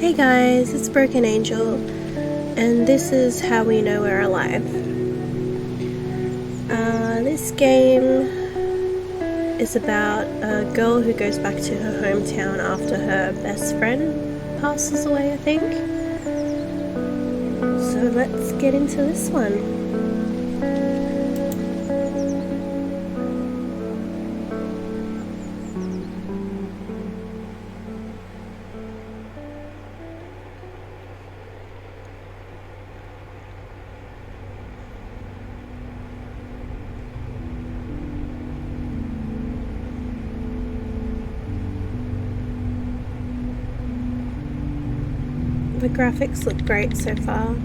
Hey guys, it's Broken Angel, and this is how we know we're alive. This game is about a girl who goes back to her hometown after her best friend passes away, I think. So let's get into this one. The graphics look great so far.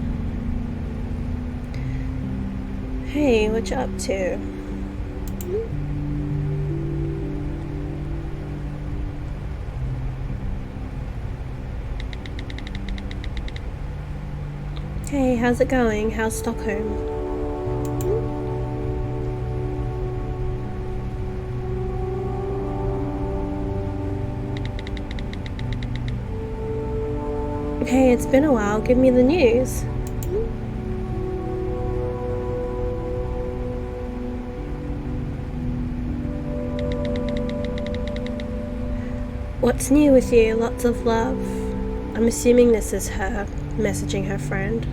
Hey, what you up to? Hey, how's it going? How's Stockholm? Hey, it's been a while. Give me the news. What's new with you? Lots of love. I'm assuming this is her messaging her friend.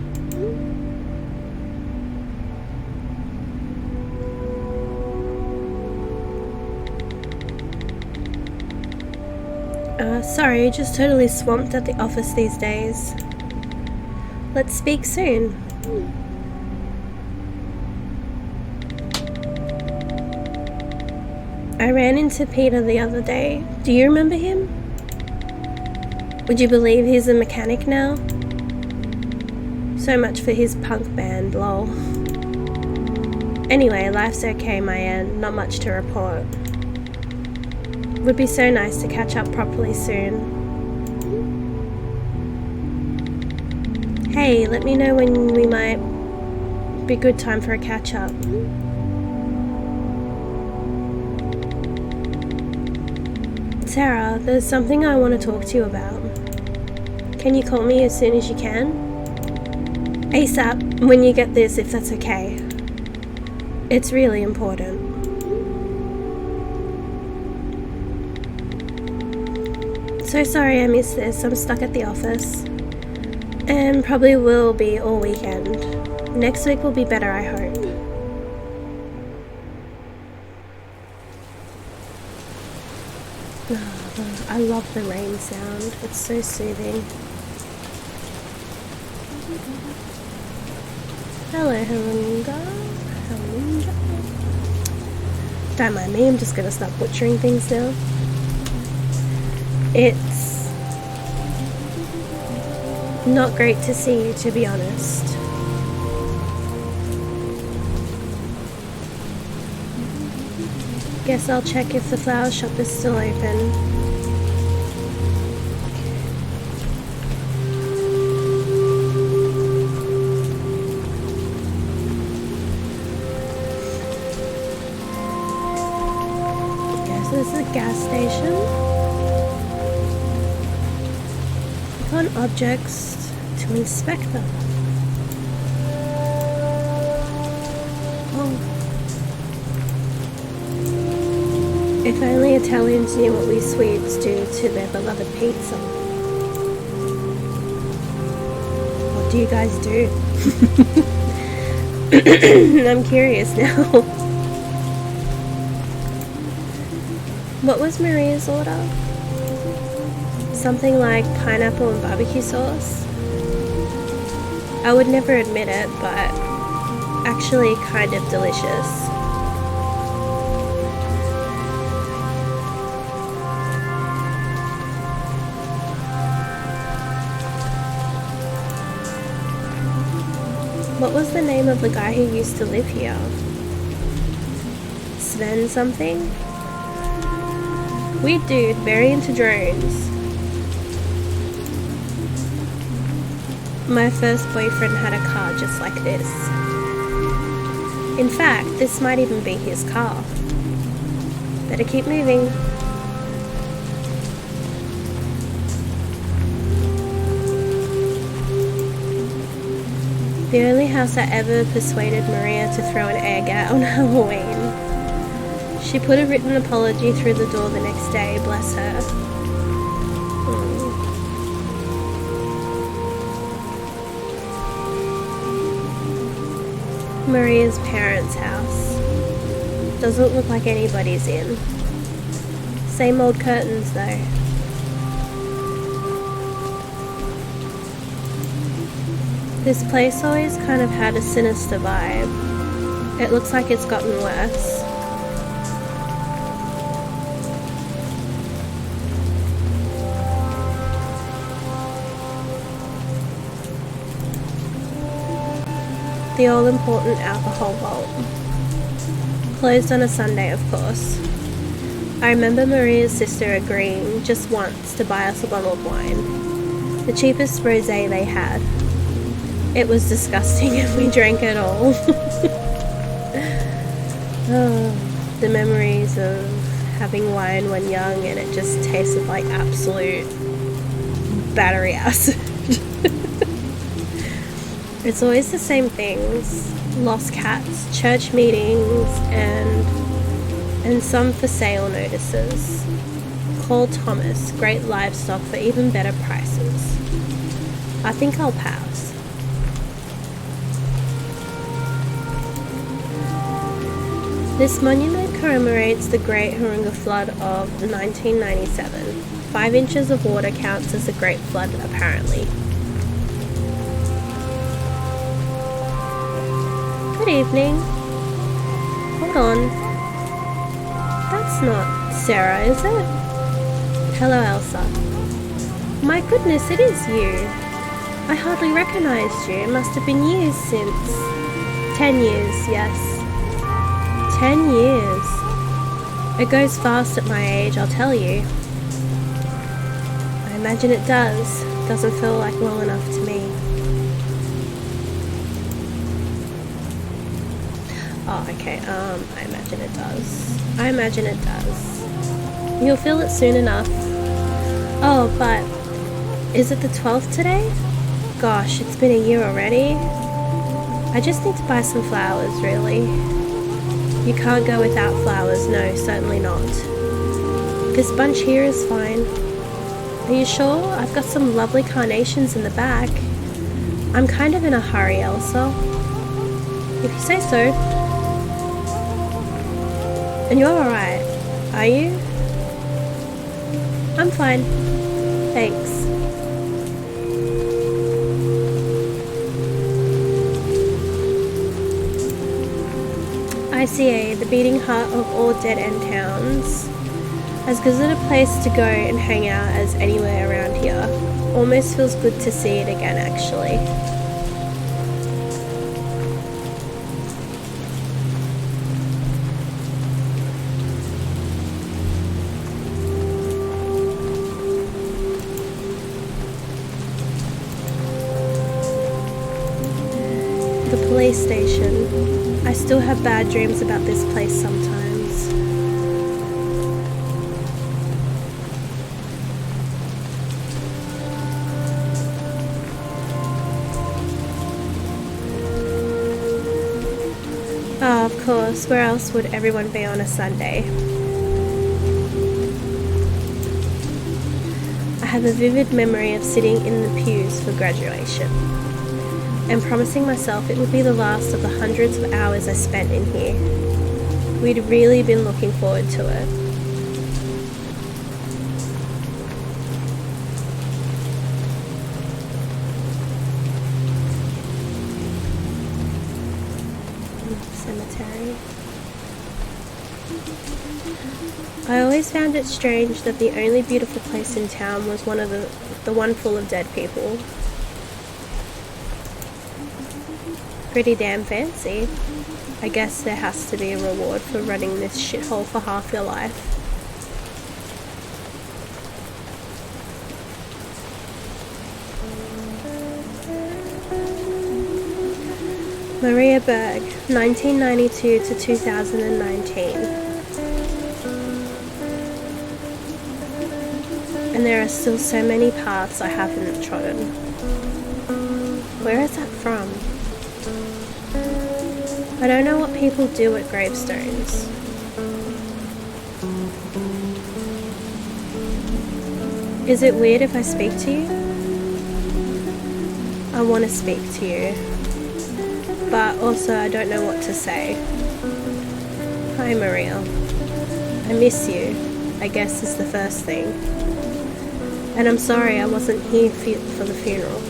Sorry, just totally swamped at the office these days. Let's speak soon. I ran into Peter the other day. Do you remember him? Would you believe he's a mechanic now? So much for his punk band, lol. Anyway, life's okay my end, not much to report. Would be so nice to catch up properly soon. Hey, let me know when we might be good time for a catch up. Sarah, there's something I want to talk to you about. Can you call me as soon as you can? ASAP, when you get this, if that's okay. It's really important. So sorry I missed this. I'm stuck at the office. And probably will be all weekend. Next week will be better, I hope. I love the rain sound. It's so soothing. Hello, Helunga. Don't mind me, I'm just gonna start butchering things now. It's not great to see you, to be honest. Guess I'll check if the flower shop is still open. Guess this is a gas station. On objects to inspect them. Oh. If only Italians knew what we Swedes do to their beloved pizza. What do you guys do? I'm curious now. What was Maria's order? Something like pineapple and barbecue sauce. I would never admit it, but actually kind of delicious. What was the name of the guy who used to live here? Sven something? Weird dude, very into drones. My first boyfriend had a car just like this. In fact, this might even be his car. Better keep moving. The only house that ever persuaded Maria to throw an egg at on Halloween. She put a written apology through the door the next day, bless her. Maria's parents' house. Doesn't look like anybody's in. Same old curtains though. This place always kind of had a sinister vibe. It looks like it's gotten worse. The all-important alcohol vault. Closed on a Sunday, of course. I remember Maria's sister agreeing just once to buy us a bottle of wine. The cheapest rosé they had. It was disgusting and we drank it all. Oh, the memories of having wine when young and it just tasted like absolute battery acid. It's always the same things. Lost cats, church meetings, and some for sale notices. Call Thomas, great livestock for even better prices. I think I'll pass. This monument commemorates the Great Hurunga Flood of 1997. 5 inches of water counts as a Great Flood, apparently. Good evening. Hold on. That's not Sarah, is it? Hello, Elsa. My goodness, it is you. I hardly recognized you. It must have been years since... 10 years, yes. 10 years. It goes fast at my age, I'll tell you. I imagine it does. Doesn't feel like long enough to me. Oh, okay, I imagine it does. I imagine it does. You'll feel it soon enough. Oh, but is it the 12th today? Gosh, it's been a year already. I just need to buy some flowers, really. You can't go without flowers, no, certainly not. This bunch here is fine. Are you sure? I've got some lovely carnations in the back. I'm kind of in a hurry, Elsa. If you say so. And you're alright, are you? I'm fine. Thanks. ICA, the beating heart of all dead-end towns. As good a place to go and hang out as anywhere around here. Almost feels good to see it again, actually. The police station. I still have bad dreams about this place sometimes. Oh, of course, where else would everyone be on a Sunday? I have a vivid memory of sitting in the pews for graduation and promising myself it would be the last of the hundreds of hours I spent in here. We'd really been looking forward to it. Cemetery. I always found it strange that the only beautiful place in town was the one full of dead people. Pretty damn fancy. I guess there has to be a reward for running this shithole for half your life. Maria Berg, 1992 to 2019. And there are still so many paths I haven't trodden. Where is that from? I don't know what people do at gravestones. Is it weird if I speak to you? I want to speak to you, but also I don't know what to say. Hi Maria. I miss you, I guess is the first thing. And I'm sorry I wasn't here for the funeral.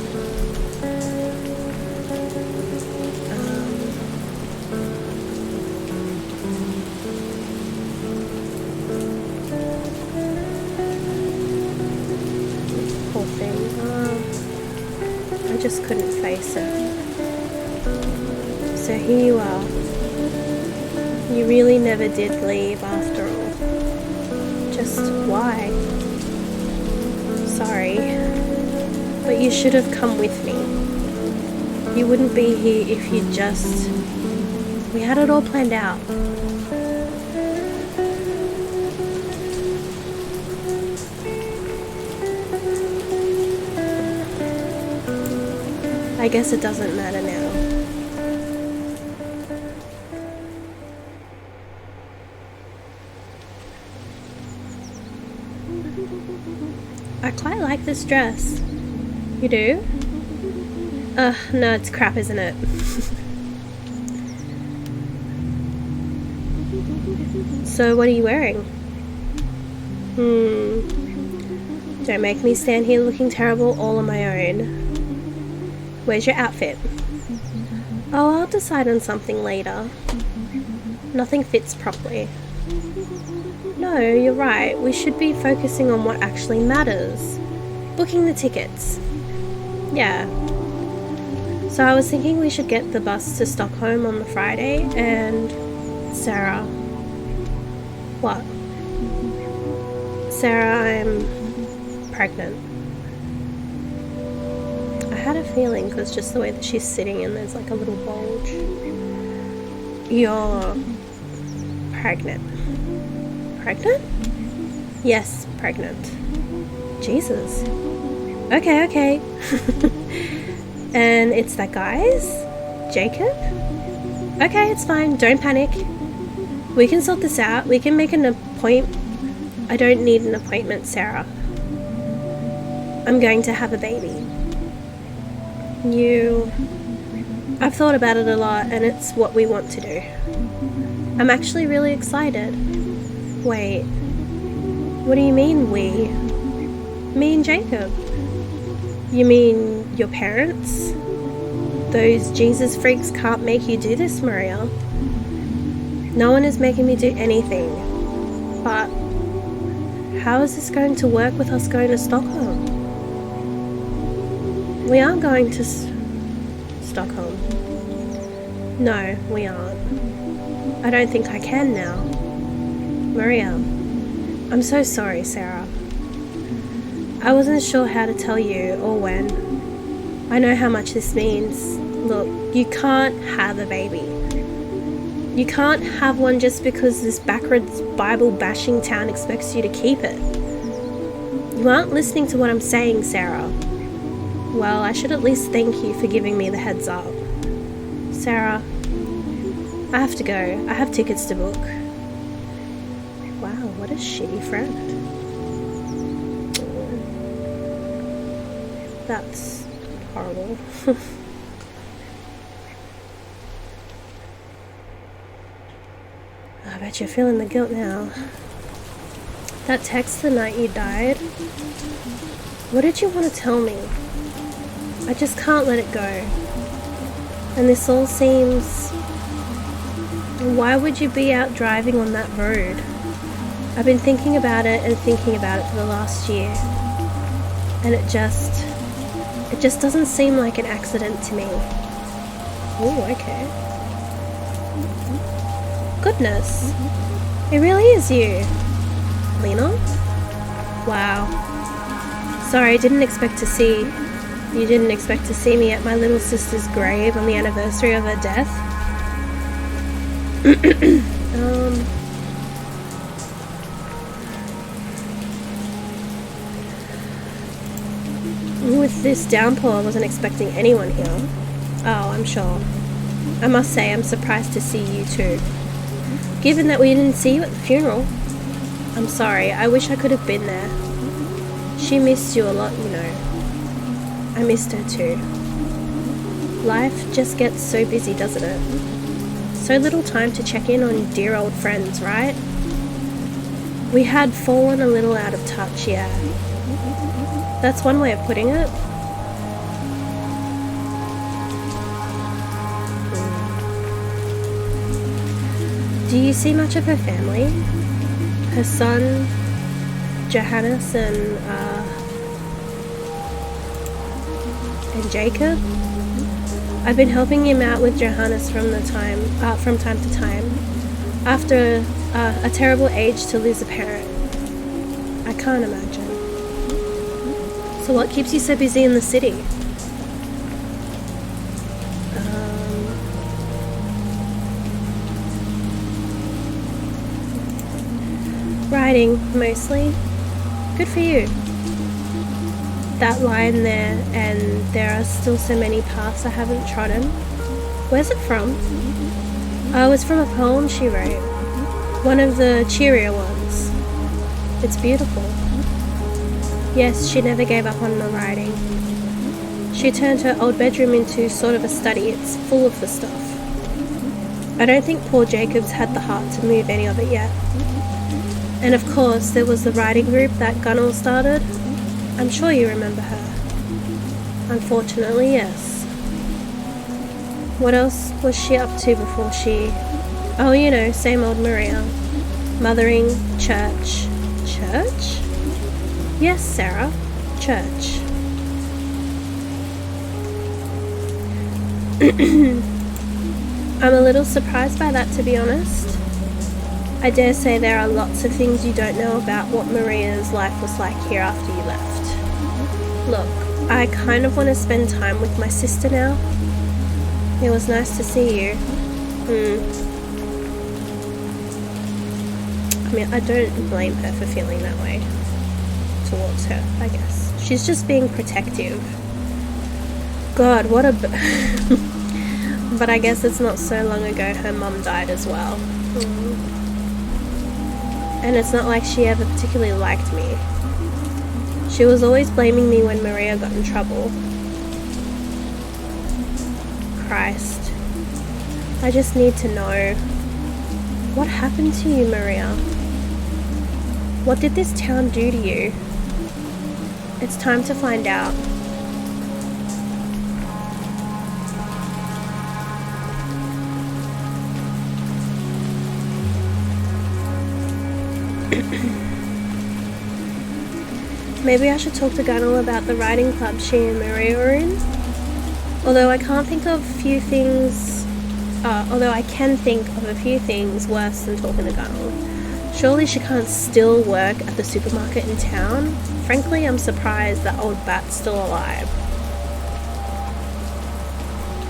Poor thing. I just couldn't face it. So here you are. You really never did leave after all. Just why? Sorry, but you should have come with me. You wouldn't be here if you just... We had it all planned out. I guess it doesn't matter now. I quite like this dress. You do? No, it's crap, isn't it? So what are you wearing? Don't make me stand here looking terrible all on my own. Where's your outfit? Oh, I'll decide on something later. Nothing fits properly. No, you're right. We should be focusing on what actually matters. Booking the tickets. Yeah. So I was thinking we should get the bus to Stockholm on the Friday and... Sarah. What? Sarah, I'm pregnant. I had a feeling because just the way that she's sitting and there's like a little bulge. You're pregnant. Pregnant? Yes, pregnant. Jesus. Okay. And it's that guy's? Jacob? Okay, it's fine. Don't panic. We can sort this out. We can make an appointment. I don't need an appointment, Sarah. I'm going to have a baby. I've thought about it a lot and it's what we want to do. I'm actually really excited. Wait, what do you mean we? Me and Jacob. You mean your parents? Those Jesus freaks can't make you do this, Maria. No one is making me do anything. But how is this going to work with us going to Stockholm? We aren't going to Stockholm. No, we aren't. I don't think I can now. Maria, I'm so sorry, Sarah. I wasn't sure how to tell you or when. I know how much this means. Look, you can't have a baby. You can't have one just because this backwards Bible-bashing town expects you to keep it. You aren't listening to what I'm saying, Sarah. Well, I should at least thank you for giving me the heads up. Sarah, I have to go. I have tickets to book. Wow, what a shitty friend. That's horrible. I bet you're feeling the guilt now. That text the night you died, what did you want to tell me? I just can't let it go. And this all seems... Why would you be out driving on that road? I've been thinking about it and thinking about it for the last year. And it just doesn't seem like an accident to me. Oh, okay. Goodness. It really is you. Lena? Wow. Sorry, I didn't expect to see... You didn't expect to see me at my little sister's grave on the anniversary of her death? With this downpour, I wasn't expecting anyone here. Oh, I'm sure. I must say I'm surprised to see you too. Given that we didn't see you at the funeral. I'm sorry, I wish I could have been there. She missed you a lot, you know. I missed her too. Life just gets so busy, doesn't it? So little time to check in on dear old friends, right? We had fallen a little out of touch, yeah. That's one way of putting it. Do you see much of her family? Her son, Johannes, and Jacob? I've been helping him out with Johannes from time to time. After a terrible age to lose a parent. I can't imagine. So what keeps you so busy in the city? Writing, mostly. Good for you. That line there, and there are still so many paths I haven't trodden. Where's it from? Oh, it's from a poem she wrote. One of the cheerier ones. It's beautiful. Yes, she never gave up on the writing. She turned her old bedroom into sort of a study. It's full of the stuff. I don't think poor Jacob's had the heart to move any of it yet. And of course, there was the writing group that Gunnell started. I'm sure you remember her. Unfortunately, yes. What else was she up to before she... Oh, you know, same old Maria. Mothering, church. Church? Yes, Sarah. Church. I'm a little surprised by that, to be honest. I dare say there are lots of things you don't know about what Maria's life was like here after you left. Look, I kind of want to spend time with my sister now. It was nice to see you. I mean, I don't blame her for feeling that way towards her, I guess. She's just being protective. God, what a... But I guess it's not so long ago her mum died as well. And it's not like she ever particularly liked me. She was always blaming me when Maria got in trouble. Christ. I just need to know. What happened to you, Maria? What did this town do to you? It's time to find out. Maybe I should talk to Gunnell about the writing club she and Maria are in. Although I can think of a few things worse than talking to Gunnell. Surely she can't still work at the supermarket in town. Frankly, I'm surprised that old bat's still alive.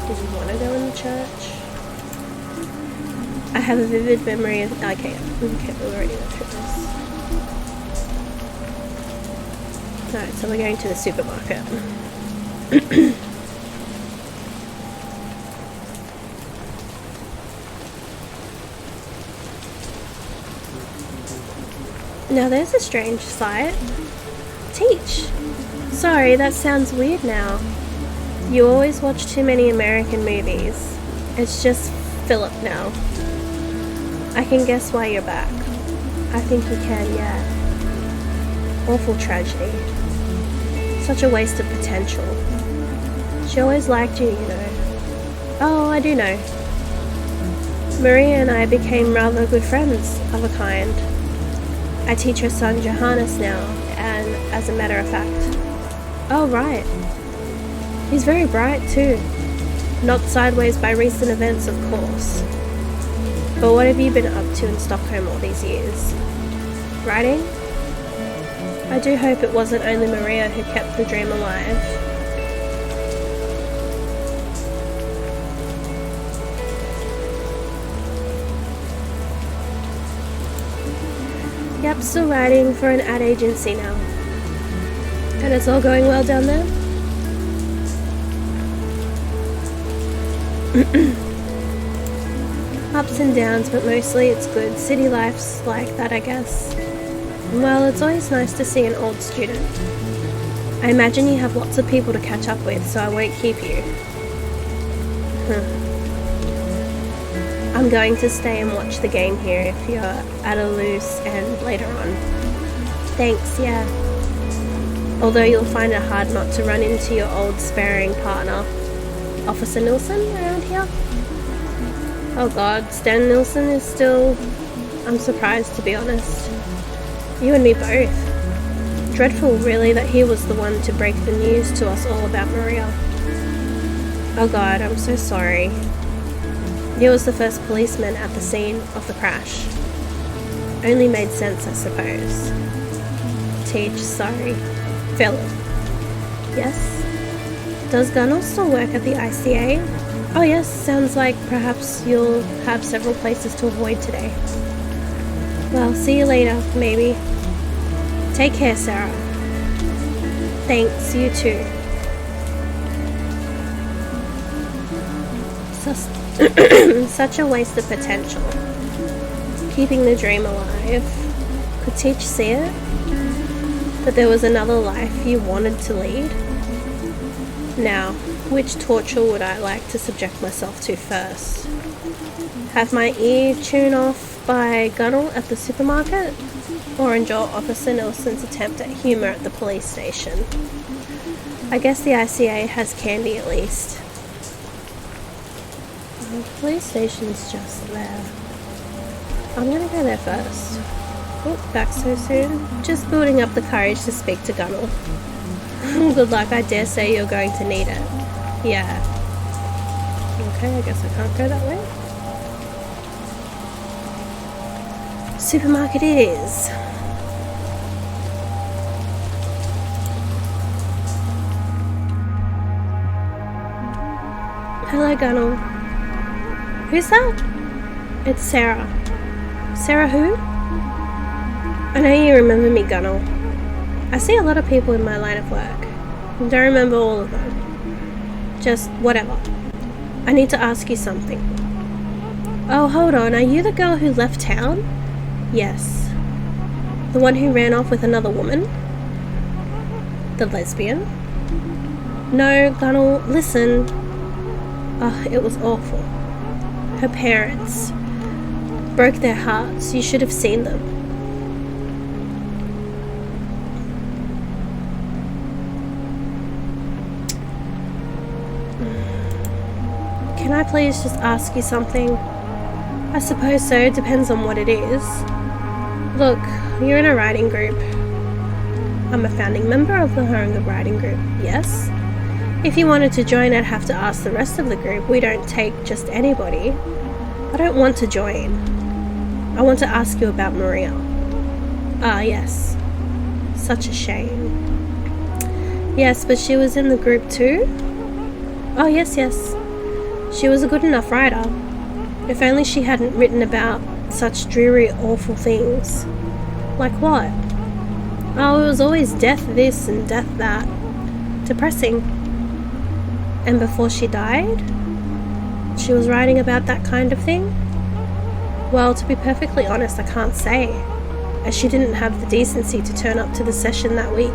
Did you want to go in the church? I have a vivid memory of... Okay, we already went through this. Alright, so we're going to the supermarket. Now there's a strange sight. Teach. Sorry, that sounds weird now. You always watch too many American movies. It's just Philip now. I can guess why you're back. I think you can, yeah. Awful tragedy. Such a waste of potential. She always liked you, you know. Oh, I do know. Maria and I became rather good friends of a kind. I teach her son Johannes now, and as a matter of fact... Oh, right. He's very bright too. Knocked sideways by recent events, of course. But what have you been up to in Stockholm all these years? Writing? I do hope it wasn't only Maria who kept the dream alive. Yep, still writing for an ad agency now. And it's all going well down there? Ups and downs, but mostly it's good. City life's like that, I guess. Well, it's always nice to see an old student. I imagine you have lots of people to catch up with, so I won't keep you. I'm going to stay and watch the game here if you're at a loose end later on. Thanks, yeah. Although you'll find it hard not to run into your old sparring partner, Officer Nilsson, around here. Oh god, Stan Nilsson is still... I'm surprised, to be honest. You and me both. Dreadful, really, that he was the one to break the news to us all about Maria. Oh god, I'm so sorry. He was the first policeman at the scene of the crash. Only made sense, I suppose. Teach, sorry. Philip. Yes? Does Gunnell still work at the ICA? Oh yes, sounds like perhaps you'll have several places to avoid today. Well, see you later, maybe. Take care, Sarah. Thanks, you too. Such a waste of potential. Keeping the dream alive. Could Teach see it? That there was another life you wanted to lead? Now, which torture would I like to subject myself to first? Have my ear tune off by Gunnell at the supermarket? Or endure Officer Nilsson's attempt at humour at the police station? I guess the ICA has candy at least. The police station's just there. I'm gonna go there first. Oh, back so soon. Just building up the courage to speak to Gunnell. Good luck, I dare say you're going to need it. Yeah. Okay, I guess I can't go that way. Supermarket it is. Hello, Gunnell. Who's that? It's Sarah. Sarah who? I know you remember me, Gunnell. I see a lot of people in my line of work. I don't remember all of them. Just whatever. I need to ask you something. Oh, hold on. Are you the girl who left town? Yes. The one who ran off with another woman? The lesbian? No, Gunnell, listen. Oh, it was awful. Her parents broke their hearts. You should have seen them. Can I please just ask you something? I suppose so, depends on what it is. Look, you're in a writing group. I'm a founding member of the writing group, yes? If you wanted to join, I'd have to ask the rest of the group. We don't take just anybody. I don't want to join. I want to ask you about Maria. Ah, yes. Such a shame. Yes, but she was in the group too? Oh, yes. She was a good enough writer. If only she hadn't written about such dreary, awful things. Like what? Oh, it was always death this and death that. Depressing. And before she died, she was writing about that kind of thing? Well, to be perfectly honest, I can't say, as she didn't have the decency to turn up to the session that week.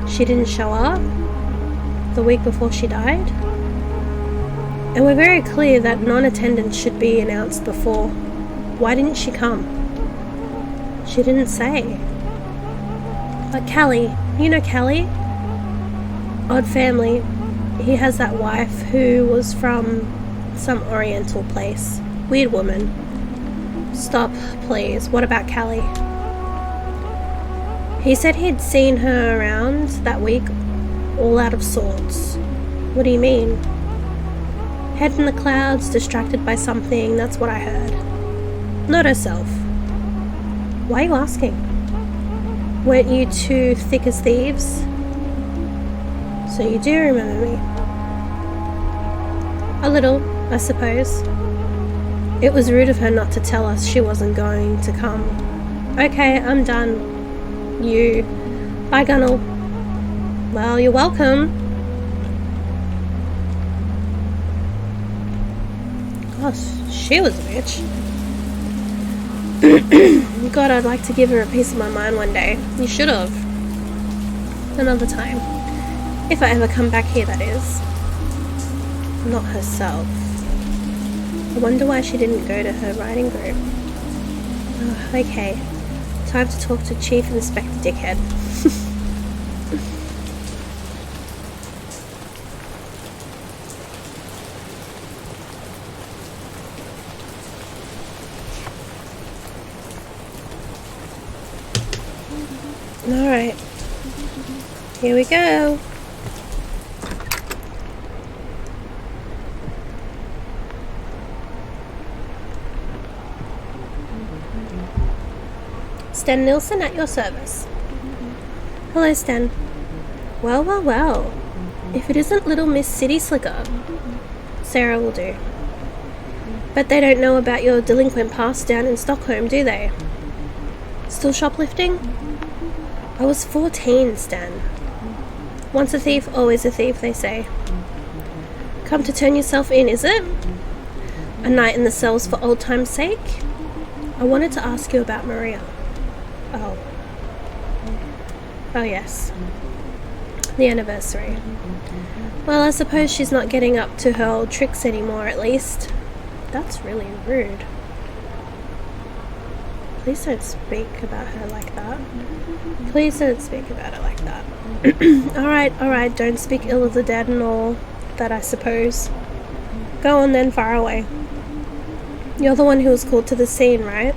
She didn't show up the week before she died. And we're very clear that non-attendance should be announced before. Why didn't she come? She didn't say. But Callie, you know Callie? Odd family. He has that wife who was from some oriental place. Weird woman. Stop, please. What about Callie? He said he'd seen her around that week, all out of sorts. What do you mean? Head in the clouds, distracted by something, that's what I heard. Not herself. Why are you asking? Weren't you two thick as thieves? So you do remember me? A little, I suppose. It was rude of her not to tell us she wasn't going to come. Okay, I'm done. Bye, Gunnell. Well, you're welcome. Gosh, she was a bitch. God, I'd like to give her a piece of my mind one day. You should have. Another time. If I ever come back here, that is. Not herself. I wonder why she didn't go to her writing group. Oh, okay. Time to talk to Chief Inspector Dickhead. Alright. Here we go. Sten Nilsson at your service. Hello, Sten. Well, well, well. If it isn't little Miss City Slicker, Sarah will do. But they don't know about your delinquent past down in Stockholm, do they? Still shoplifting? I was 14, Stan. Once a thief, always a thief, they say. Come to turn yourself in, is it? A night in the cells for old time's sake? I wanted to ask you about Maria. Oh. Oh, yes. The anniversary. Well, I suppose she's not getting up to her old tricks anymore, at least. That's really rude. Please don't speak about her like that. Please don't speak about it like that. Alright, don't speak ill of the dead and all that, I suppose. Go on then, far away. You're the one who was called to the scene, right?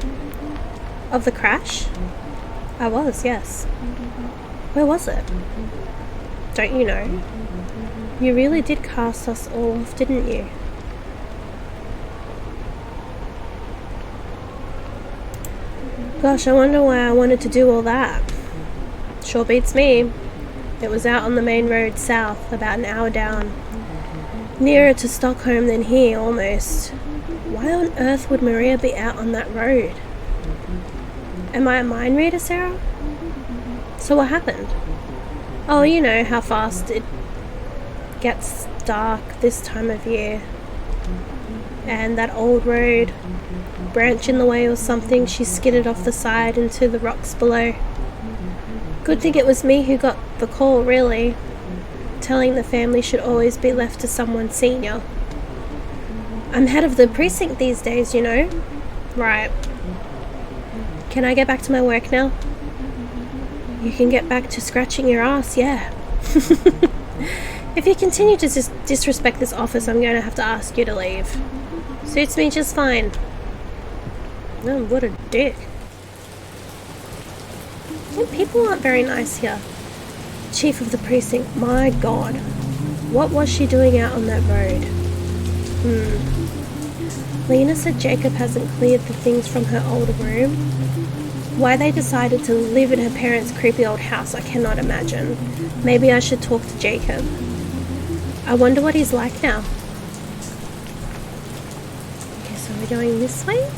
Of the crash? I was, yes. Where was it? Don't you know? You really did cast us all off, didn't you? Gosh, I wonder why I wanted to do all that. Sure beats me. It was out on the main road south, about an hour down. Nearer to Stockholm than here, almost. Why on earth would Maria be out on that road? Am I a mind reader, Sarah? So what happened? Oh, you know how fast it gets dark this time of year. And that old road, branch in the way or something, she skidded off the side into the rocks below. Good thing it was me who got the call, really. Telling the family should always be left to someone senior. I'm head of the precinct these days, you know. Right. Can I get back to my work now? You can get back to scratching your ass, yeah. If you continue to disrespect this office, I'm going to have to ask you to leave. Suits me just fine. Oh, what a dick. And people aren't very nice here. Chief of the precinct, my god. What was she doing out on that road? Lena said Jacob hasn't cleared the things from her old room. Why they decided to live in her parents' creepy old house, I cannot imagine. Maybe I should talk to Jacob. I wonder what he's like now. Okay, so we're going this way?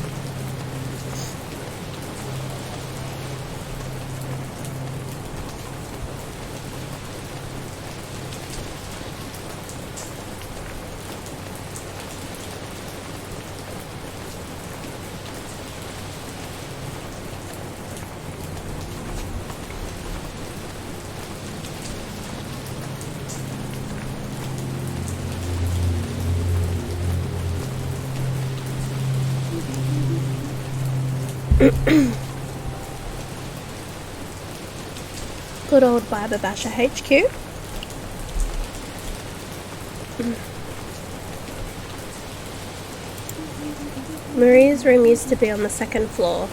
Good old Biber Basher HQ. Maria's room used to be on the second floor.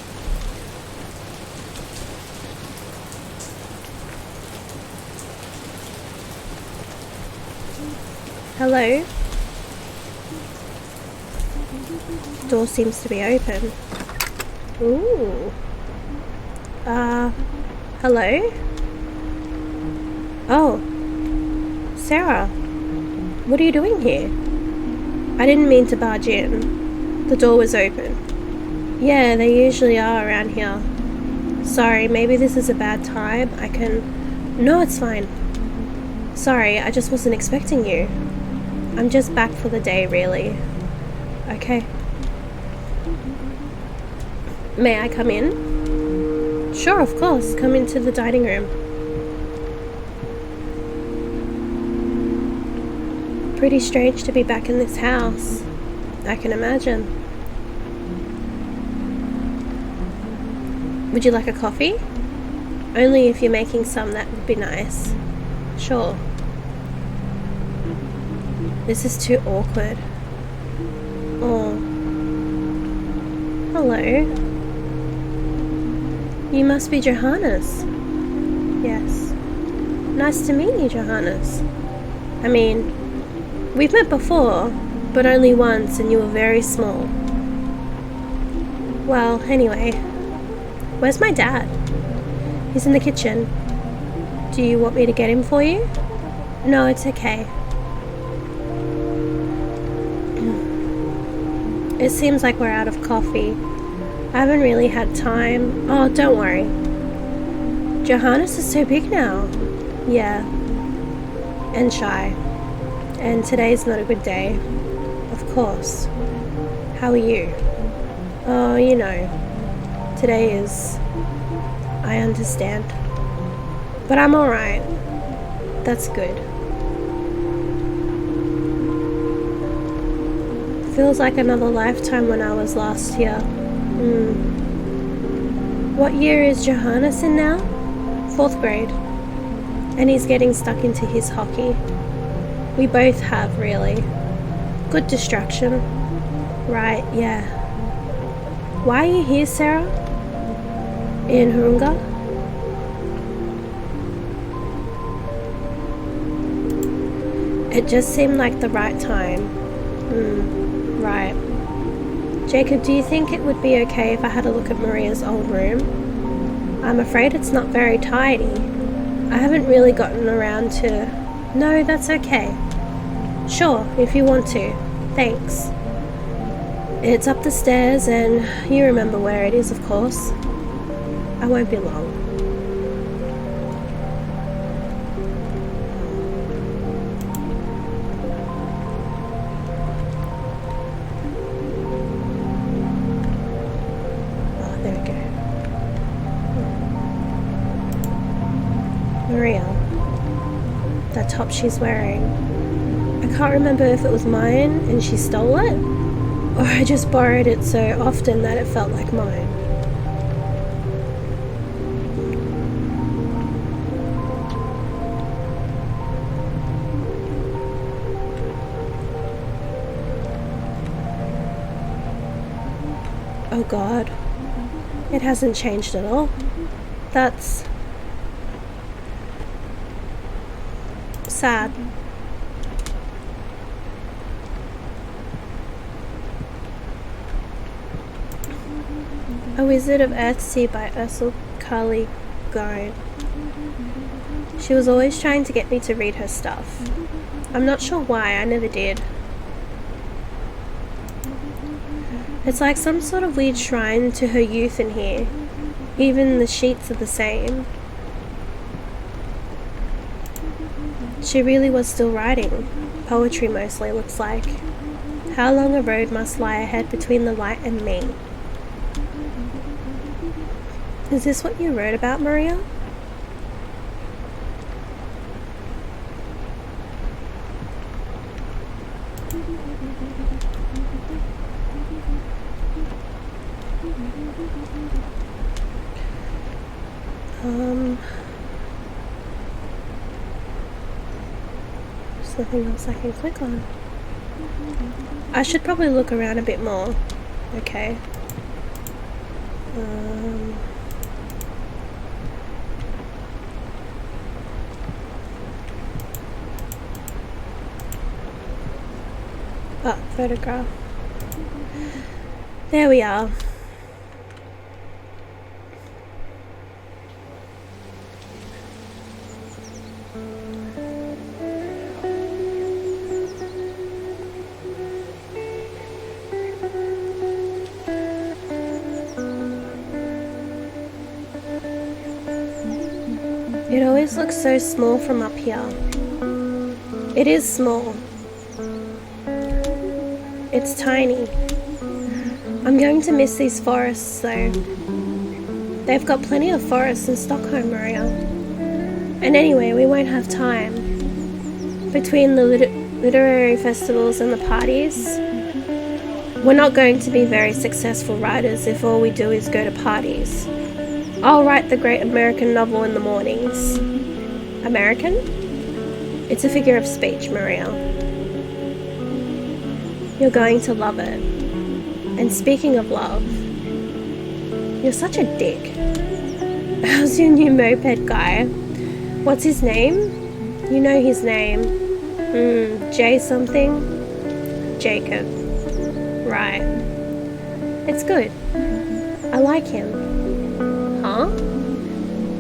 Hello? Door seems to be open. Ooh. Hello? Oh. Sarah. What are you doing here? I didn't mean to barge in. The door was open. Yeah, they usually are around here. Sorry, maybe this is a bad time. No, it's fine. Sorry, I just wasn't expecting you. I'm just back for the day, really. Okay. May I come in? Sure, of course. Come into the dining room. Pretty strange to be back in this house. I can imagine. Would you like a coffee? Only if you're making some, that would be nice. Sure. This is too awkward. Oh. Hello. You must be Johannes. Yes. Nice to meet you, Johannes. I mean, we've met before, but only once, and you were very small. Well, anyway, where's my dad? He's in the kitchen. Do you want me to get him for you? No, it's okay. It seems like we're out of coffee. I haven't really had time. Oh, don't worry. Johannes is so big now. Yeah. And shy. And today's not a good day. Of course. How are you? Oh, you know. Today is... I understand. But I'm alright. That's good. Feels like another lifetime when I was last here. What year is Johannes in now? 4th grade. And he's getting stuck into his hockey. We both have, really. Good distraction. Right, yeah. Why are you here, Sarah? In Hurunga? It just seemed like the right time. Right. Jacob, do you think it would be okay if I had a look at Maria's old room? I'm afraid it's not very tidy. I haven't really gotten around to... No, that's okay. Sure, if you want to. Thanks. It's up the stairs and you remember where it is, of course. I won't be long. Maria, that top she's wearing, I can't remember if it was mine and she stole it, or I just borrowed it so often that it felt like mine. Oh God, it hasn't changed at all. That's... sad. A Wizard of Earthsea by Ursula K. Le Guin. She was always trying to get me to read her stuff. I'm not sure why, I never did. It's like some sort of weird shrine to her youth in here. Even the sheets are the same. She really was still writing. Poetry mostly, looks like. How long a road must lie ahead between the light and me. Is this what you wrote about, Maria? There's nothing else I can click on. I should probably look around a bit more. Okay. Photograph. There we are. It always looks so small from up here. It is small. It's tiny. I'm going to miss these forests though. They've got plenty of forests in Stockholm, Maria. And anyway, we won't have time. Between the literary festivals and the parties, we're not going to be very successful writers if all we do is go to parties. I'll write the great American novel in the mornings. American? It's a figure of speech, Maria. You're going to love it. And speaking of love, you're such a dick. How's your new moped guy? What's his name? You know his name. J something? Jacob. Right. It's good. I like him. Huh?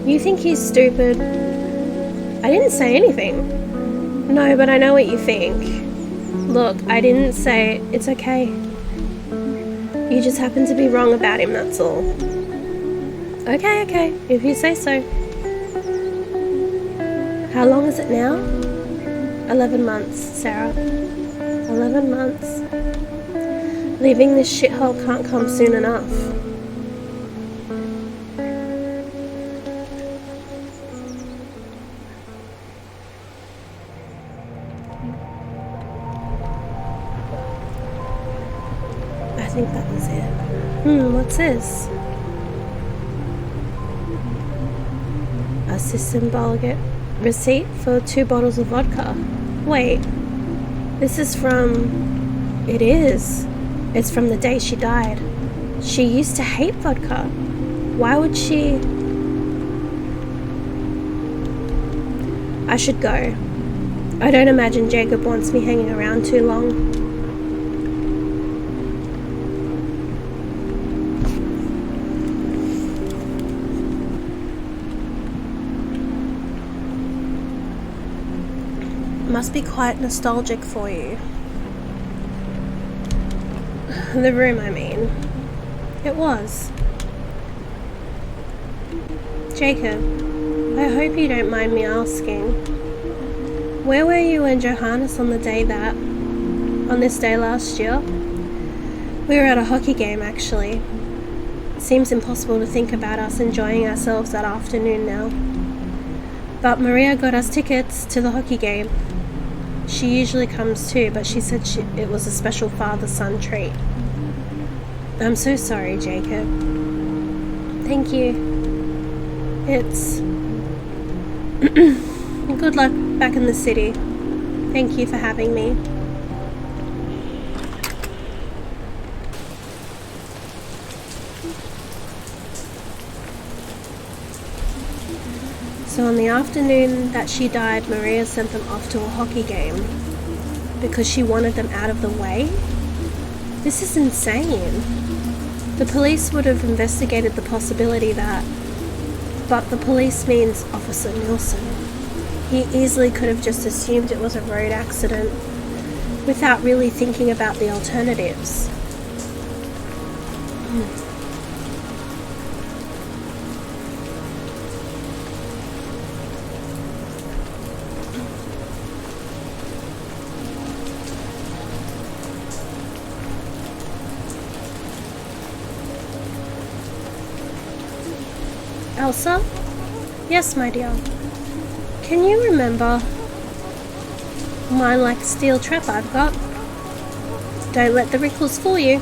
You think he's stupid? I didn't say anything. No, but I know what you think. Look, I didn't say it's okay. You just happen to be wrong about him, that's all. Okay, if you say so. How long is it now? 11 months, Sarah. 11 months. Leaving this shithole can't come soon enough. I think that was it. What's this? A symbolic receipt for 2 bottles of vodka. Wait, this is from... It is. It's from the day she died. She used to hate vodka. Why would she... I should go. I don't imagine Jacob wants me hanging around too long. Must be quite nostalgic for you. The room, I mean. It was. Jacob, I hope you don't mind me asking. Where were you and Johannes on this day last year? We were at a hockey game, actually. It seems impossible to think about us enjoying ourselves that afternoon now. But Maria got us tickets to the hockey game. She usually comes too, but she said it was a special father-son treat. I'm so sorry, Jacob. Thank you. It's... Good luck back in the city. Thank you for having me. So on the afternoon that she died, Maria sent them off to a hockey game because she wanted them out of the way? This is insane. The police would have investigated the possibility that... But the police means Officer Nilsson. He easily could have just assumed it was a road accident without really thinking about the alternatives. Elsa? Yes, my dear. Can you remember mine like steel trap I've got? Don't let the wrinkles fool you.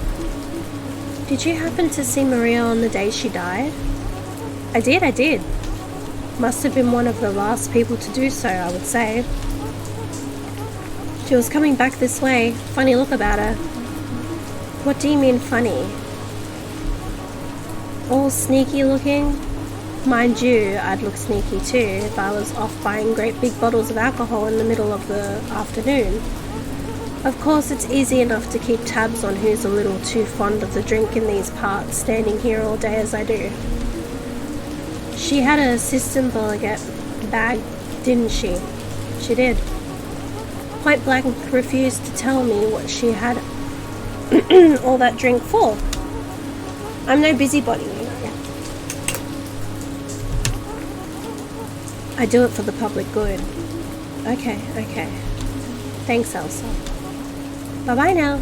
Did you happen to see Maria on the day she died? I did. Must have been one of the last people to do so, I would say. She was coming back this way. Funny look about her. What do you mean funny? All sneaky looking? Mind you, I'd look sneaky too if I was off buying great big bottles of alcohol in the middle of the afternoon. Of course, it's easy enough to keep tabs on who's a little too fond of the drink in these parts, standing here all day as I do. She had a Symbolic bag, didn't she? She did. Point blank refused to tell me what she had all that drink for. I'm no busybody. I do it for the public good. Okay. Thanks, Elsa. Bye-bye now.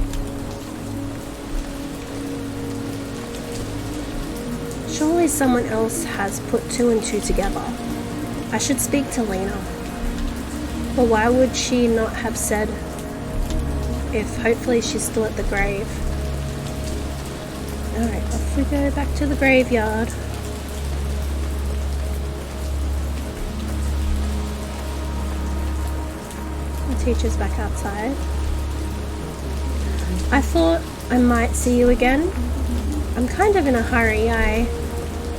Surely someone else has put two and two together. I should speak to Lena. But why would she not have said if hopefully she's still at the grave? Alright, off we go back to the graveyard. The teacher's back outside. I thought I might see you again. I'm kind of in a hurry.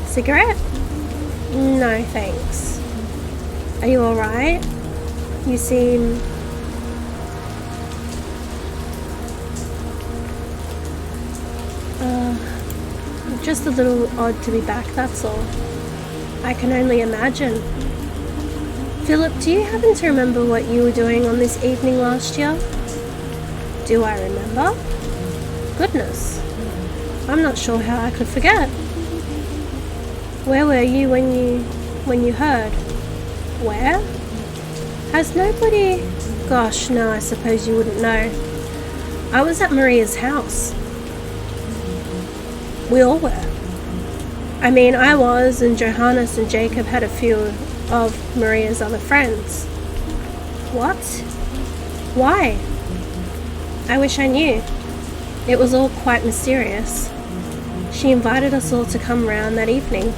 Cigarette? No, thanks. Are you alright? You seem... just a little odd to be back, that's all. I can only imagine. Philip, do you happen to remember what you were doing on this evening last year? Do I remember? Goodness. I'm not sure how I could forget. Where were you when you heard? Where? Has nobody... Gosh, no, I suppose you wouldn't know. I was at Maria's house. We all were. I mean, I was, and Johannes and Jacob had a few of Maria's other friends. What? Why? I wish I knew. It was all quite mysterious. She invited us all to come round that evening,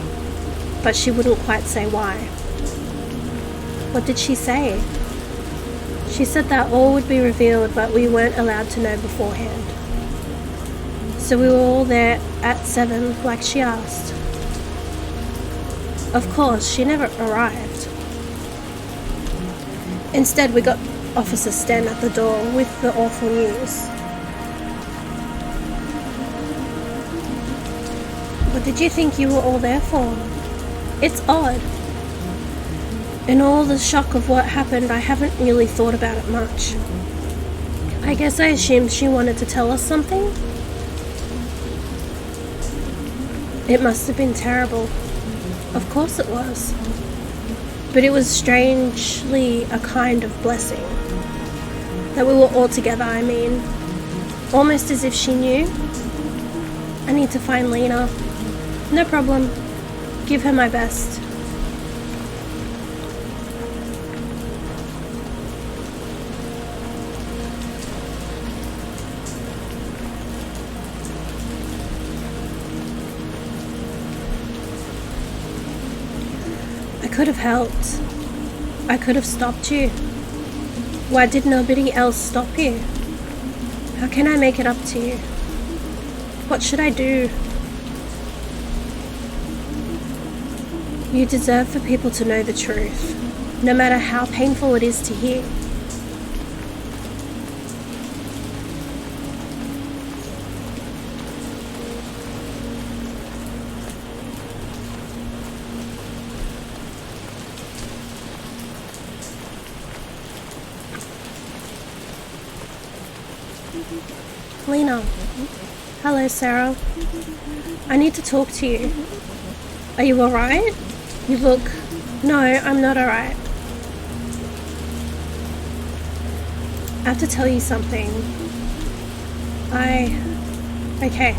but she wouldn't quite say why. What did she say? She said that all would be revealed, but we weren't allowed to know beforehand. So we were all there at 7, like she asked. Of course, she never arrived. Instead, we got officers stand at the door with the awful news. What did you think you were all there for? It's odd. In all the shock of what happened, I haven't really thought about it much. I guess I assumed she wanted to tell us something. It must have been terrible. Of course it was. But it was strangely a kind of blessing. That we were all together, I mean. Almost as if she knew. I need to find Lena. No problem. Give her my best. I could have helped. I could have stopped you. Why did nobody else stop you? How can I make it up to you? What should I do? You deserve for people to know the truth, no matter how painful it is to hear. Lena. Hello, Sarah. I need to talk to you. Are you alright? You look... No, I'm not alright. I have to tell you something. Okay.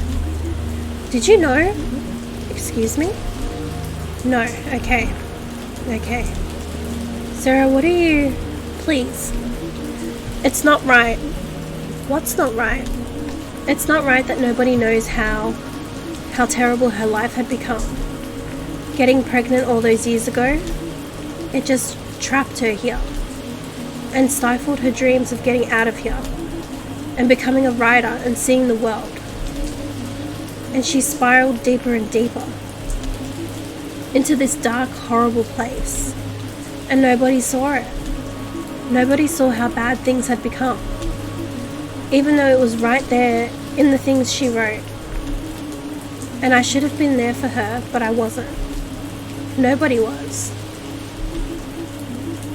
Did you know? Excuse me? No, okay. Sarah, what are you... Please. It's not right. What's not right? It's not right that nobody knows how terrible her life had become. Getting pregnant all those years ago, it just trapped her here and stifled her dreams of getting out of here and becoming a writer and seeing the world. And she spiraled deeper and deeper into this dark, horrible place. And nobody saw it. Nobody saw how bad things had become. Even though it was right there in the things she wrote. And I should have been there for her, but I wasn't. Nobody was.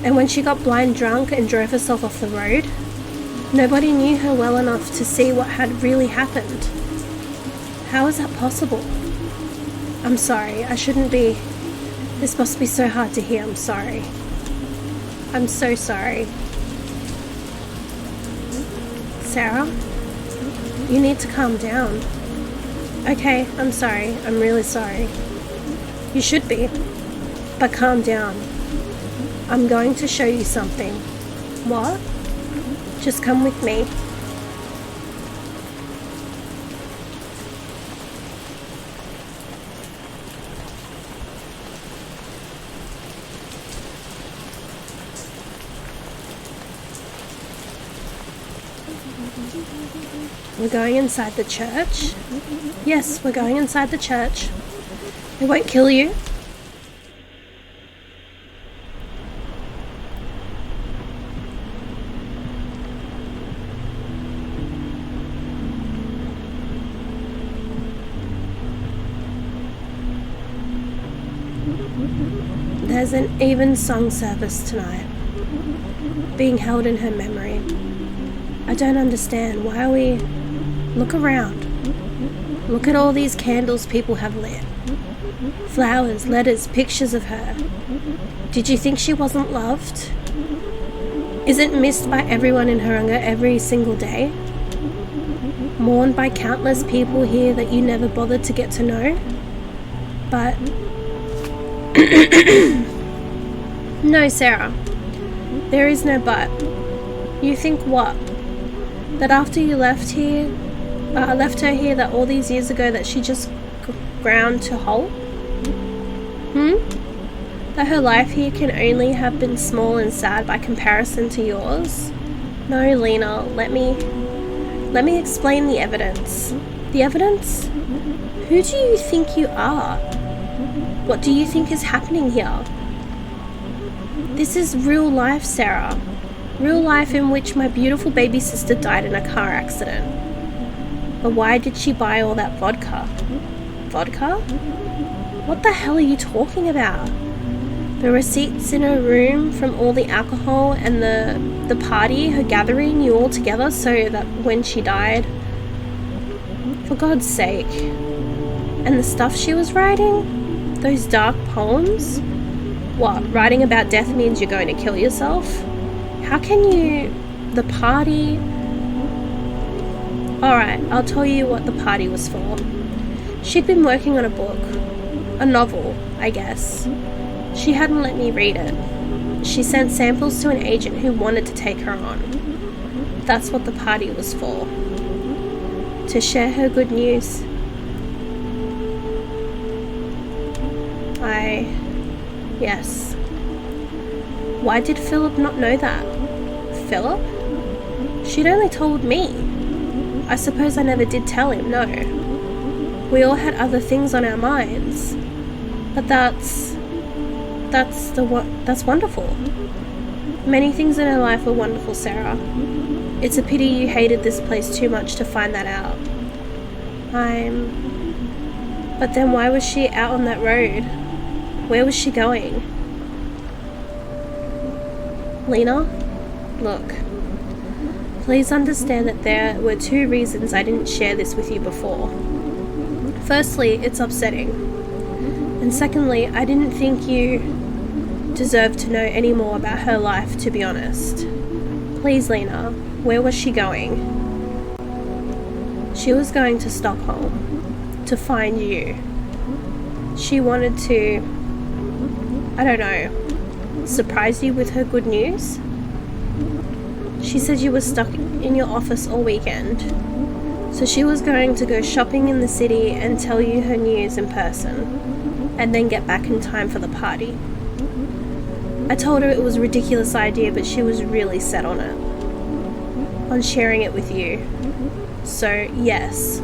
And when she got blind drunk and drove herself off the road, nobody knew her well enough to see what had really happened. How is that possible? I'm sorry, I shouldn't be... This must be so hard to hear, I'm sorry. I'm so sorry. Sarah, you need to calm down. Okay, I'm sorry. I'm really sorry. You should be. But calm down. I'm going to show you something. What? Just come with me. We're going inside the church? Yes, we're going inside the church. It won't kill you. There's an evensong service tonight, being held in her memory. I don't understand. Why are we... Look around. Look at all these candles people have lit. Flowers, letters, pictures of her. Did you think she wasn't loved? Isn't missed by everyone in Harunga every single day? Mourned by countless people here that you never bothered to get to know? But... No, Sarah. There is no but. You think what? That after you left her here that all these years ago that she just ground to halt? That her life here can only have been small and sad by comparison to yours? No, Lena, let me explain the evidence. The evidence? Who do you think you are? What do you think is happening here? This is real life, Sarah. Real life in which my beautiful baby sister died in a car accident. But why did she buy all that vodka? Vodka? What the hell are you talking about? The receipts in her room from all the alcohol and the party, her gathering you all together so that when she died... For God's sake. And the stuff she was writing? Those dark poems? What, writing about death means you're going to kill yourself? How can you... The party... Alright, I'll tell you what the party was for. She'd been working on a book. A novel, I guess. She hadn't let me read it. She sent samples to an agent who wanted to take her on. That's what the party was for. To share her good news. Yes. Why did Philip not know that? Philip? She'd only told me. I suppose I never did tell him, no. We all had other things on our minds. But that's wonderful. Many things in her life were wonderful, Sarah. It's a pity you hated this place too much to find that out. But then why was she out on that road? Where was she going? Lena, look. Please understand that there were two reasons I didn't share this with you before. Firstly, it's upsetting. And secondly, I didn't think you deserved to know any more about her life, to be honest. Please, Lena, where was she going? She was going to Stockholm to find you. She wanted to, I don't know, surprise you with her good news? She said you were stuck in your office all weekend, so she was going to go shopping in the city and tell you her news in person, and then get back in time for the party. I told her it was a ridiculous idea, but she was really set on it, on sharing it with you. So, yes,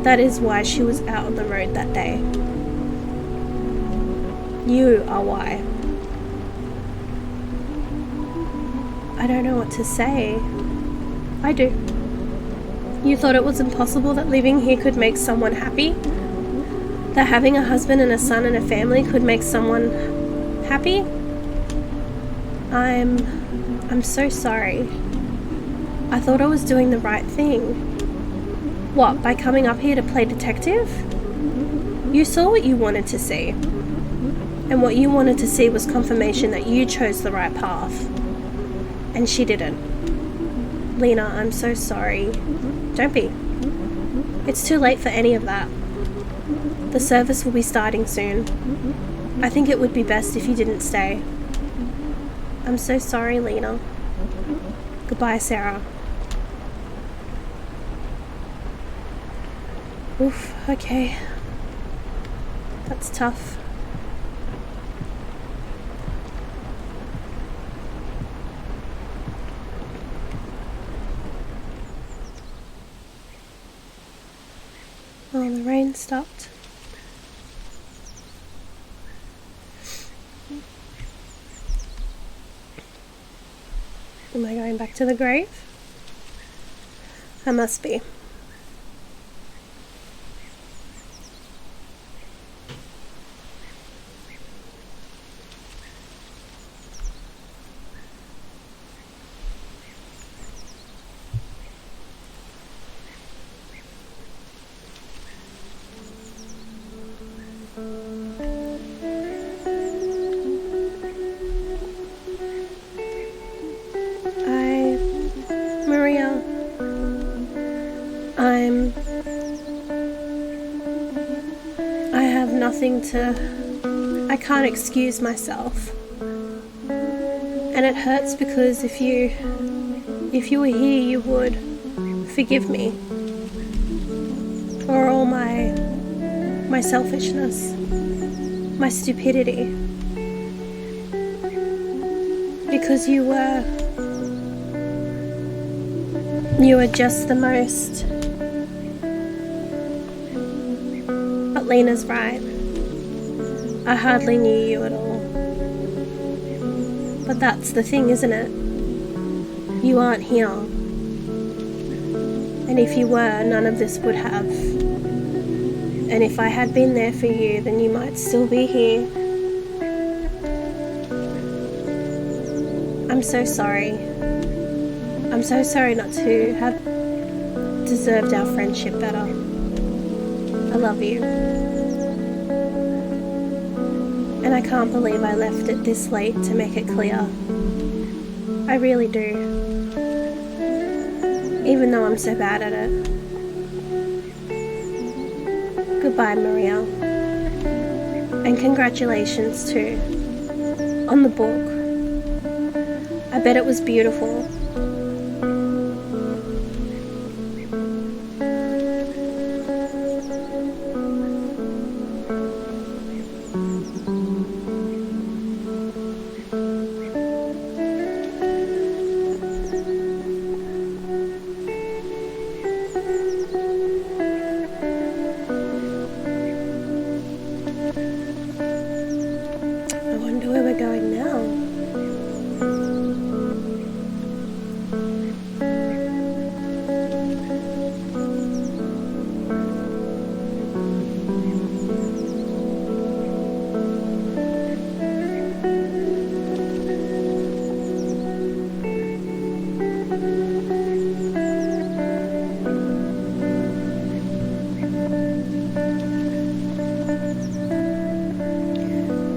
that is why she was out on the road that day. You are why. I don't know what to say. I do. You thought it was impossible that living here could make someone happy? That having a husband and a son and a family could make someone happy? I'm so sorry. I thought I was doing the right thing. What, by coming up here to play detective? You saw what you wanted to see. And what you wanted to see was confirmation that you chose the right path. And she didn't. Lena, I'm so sorry. Don't be. It's too late for any of that. The service will be starting soon. I think it would be best if you didn't stay. I'm so sorry, Lena. Goodbye, Sarah. Oof, okay. That's tough. Oh, the rain stopped. Am I going back to the grave? I must be. I can't excuse myself. And it hurts because if you were here, you would forgive me for all my selfishness, my stupidity. Because you were just the most. But Lena's right. I hardly knew you at all. But that's the thing, isn't it? You aren't here. And if you were, none of this would have. And if I had been there for you, then you might still be here. I'm so sorry. I'm so sorry not to have deserved our friendship better. I love you. And I can't believe I left it this late to make it clear. I really do. Even though I'm so bad at it. Goodbye, Maria. And congratulations too. On the book. I bet it was beautiful.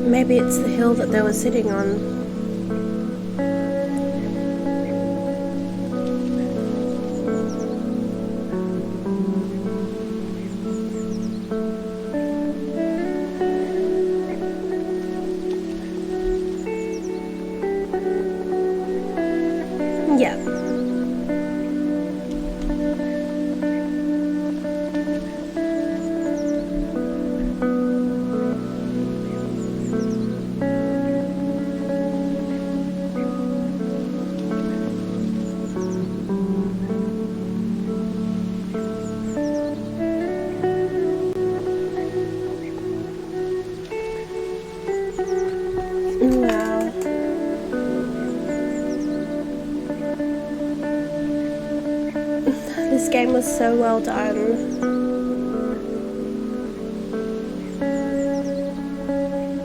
Maybe it's the hill that they were sitting on. Yeah. Wow. This game was so well done.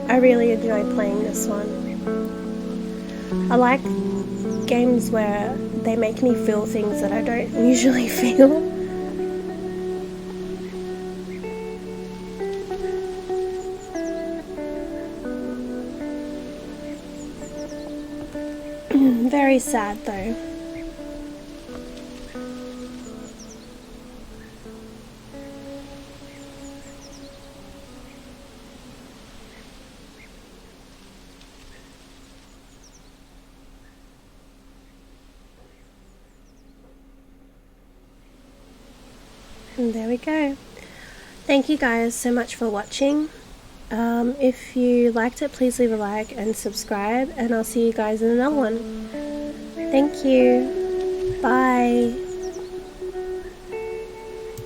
I really enjoyed playing this one. I like games where they make me feel things that I don't usually feel. Very sad though. And there we go. Thank you guys so much for watching. If you liked it, please leave a like and subscribe, and I'll see you guys in another one. Thank you. Bye.